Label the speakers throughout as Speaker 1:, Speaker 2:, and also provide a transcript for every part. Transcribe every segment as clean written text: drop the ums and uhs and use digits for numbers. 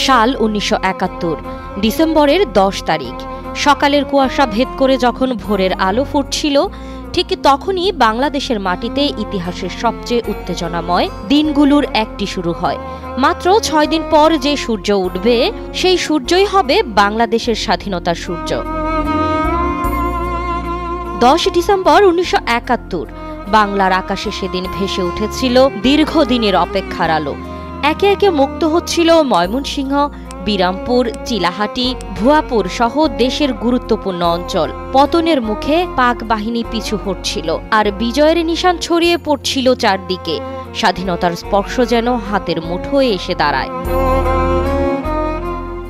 Speaker 1: সাল ১৯৭১, ডিসেম্বরের ১০ তারিখ। সকালের কুয়াশা ভেদ করে যখন ভোরের আলো ফুটছিল, ঠিক তখনই বাংলাদেশের মাটিতে ইতিহাসের সবচেয়ে উত্তেজনাময় দিনগুলোর একটি শুরু হয়। মাত্র ৬ দিন পর যে সূর্য উঠবে, সেই সূর্যই হবে বাংলাদেশের স্বাধীনতার সূর্য। ১০ ডিসেম্বর ১৯৭১, বাংলার আকাশে সেদিন ভেসে উঠেছিল দীর্ঘদিনের অপেক্ষার আলো। একে একে মুক্ত হচ্ছিল ময়মনসিংহ, বিরামপুর, চিলাহাটি, ভুয়াপুর সহ দেশের গুরুত্বপূর্ণ অঞ্চল। পতনের মুখে পাক বাহিনী পিছু হটছিল, আর বিজয়ের নিশান ছড়িয়ে পড়ছিল চারদিকে। স্বাধীনতার স্পর্শ যেন হাতের মুঠোয় এসে দাঁড়ায়।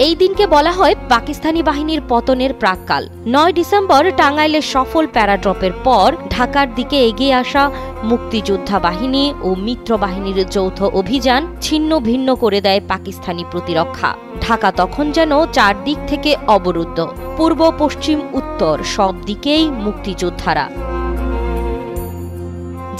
Speaker 1: এই দিনকে বলা হয় পাকিস্তানি বাহিনীর পতনের প্রাক্কাল। ৯ ডিসেম্বর টাঙ্গাইলের সফল প্যারাড্রপের পর ঢাকার দিকে এগিয়ে আসা মুক্তিযোদ্ধা বাহিনী ও মিত্র বাহিনীর যৌথ অভিযান ছিন্ন ভিন্ন করে দেয় পাকিস্তানি প্রতিরক্ষা। ঢাকা তখন যেন চারদিক থেকে অবরুদ্ধ। পূর্ব, পশ্চিম, উত্তর সব দিকেই মুক্তিযোদ্ধারা।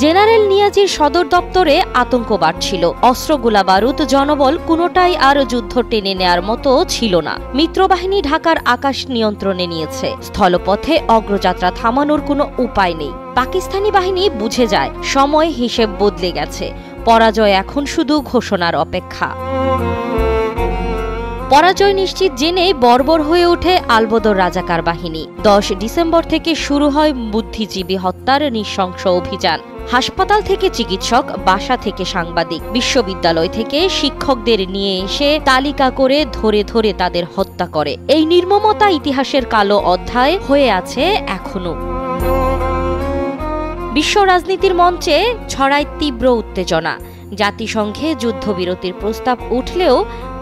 Speaker 1: জেনারেল নিয়াজির সদর দপ্তরে আতঙ্ক বাড়ছিল। অস্ত্র, গোলাবারুদ, জনবল কোনোটাই আর যুদ্ধ টেনে নেয়ার মতো ছিল না। মিত্রবাহিনী ঢাকার আকাশ নিয়ন্ত্রণে নিয়েছে। স্থলপথে অগ্রযাত্রা থামানোর কোনো উপায় নেই। পাকিস্তানি বাহিনী বুঝে যায় সময় হিসেব বদলে গেছে। পরাজয় এখন শুধু ঘোষণার অপেক্ষা। পরাজয় নিশ্চিত জেনে বর্বর হয়ে ওঠে আলবদর রাজাকার বাহিনী। ১০ ডিসেম্বর থেকে শুরু হয় বুদ্ধিজীবী হত্যার নৃশংস অভিযান। হাসপাতাল থেকে চিকিৎসক, বাসা থেকে সাংবাদিক, বিশ্ববিদ্যালয় থেকে শিক্ষকদের নিয়ে এসে তালিকা করে ধরে ধরে তাদের হত্যা করে। এই নির্মমতা ইতিহাসের কালো অধ্যায় হয়ে আছে এখনো। বিশ্ব রাজনীতির মঞ্চে ছড়ায় তীব্র উত্তেজনা। জাতিসংঘে যুদ্ধবিরতির প্রস্তাব উঠলেও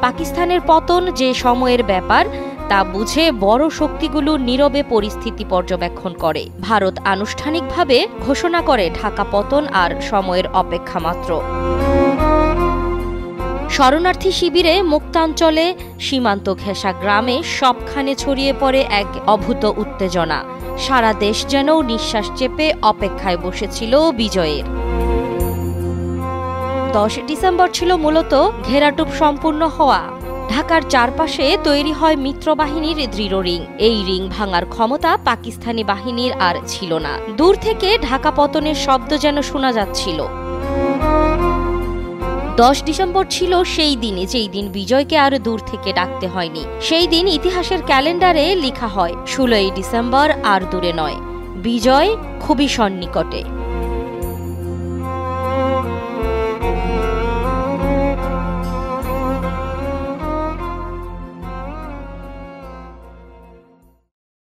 Speaker 1: পাকিস্তানের পতন যে সময়ের ব্যাপার তা বুঝে বড় শক্তিগুলো নীরবে পরিস্থিতি পর্যবেক্ষণ করে। ভারত আনুষ্ঠানিকভাবে ঘোষণা করে ঢাকা পতন আর সময়ের অপেক্ষা মাত্র। শরণার্থী শিবিরে, মুক্তাঞ্চলে, সীমান্ত ঘেঁষা গ্রামে সবখানে ছড়িয়ে পড়ে এক অভূত উত্তেজনা। সারা দেশ যেন নিঃশ্বাস চেপে অপেক্ষায় বসেছিল বিজয়ের। ১০ ডিসেম্বর ছিল মূলত ঘেরাটোপ সম্পূর্ণ হওয়া। ঢাকার চারপাশে তৈরি হয় মিত্রবাহিনীর দৃঢ় রিং। এই রিং ভাঙার ক্ষমতা পাকিস্তানি বাহিনীর আর ছিল না। দূর থেকে ঢাকা পতনের শব্দ যেন শোনা যাচ্ছিল। ১০ ডিসেম্বর ছিল সেই দিনে যেই দিন বিজয়কে আর দূর থেকে ডাকতে হয়নি। সেই দিন ইতিহাসের ক্যালেন্ডারে লেখা হয় ১৬ই ডিসেম্বর আর দূরে নয়, বিজয় খুবই সন্নিকটে।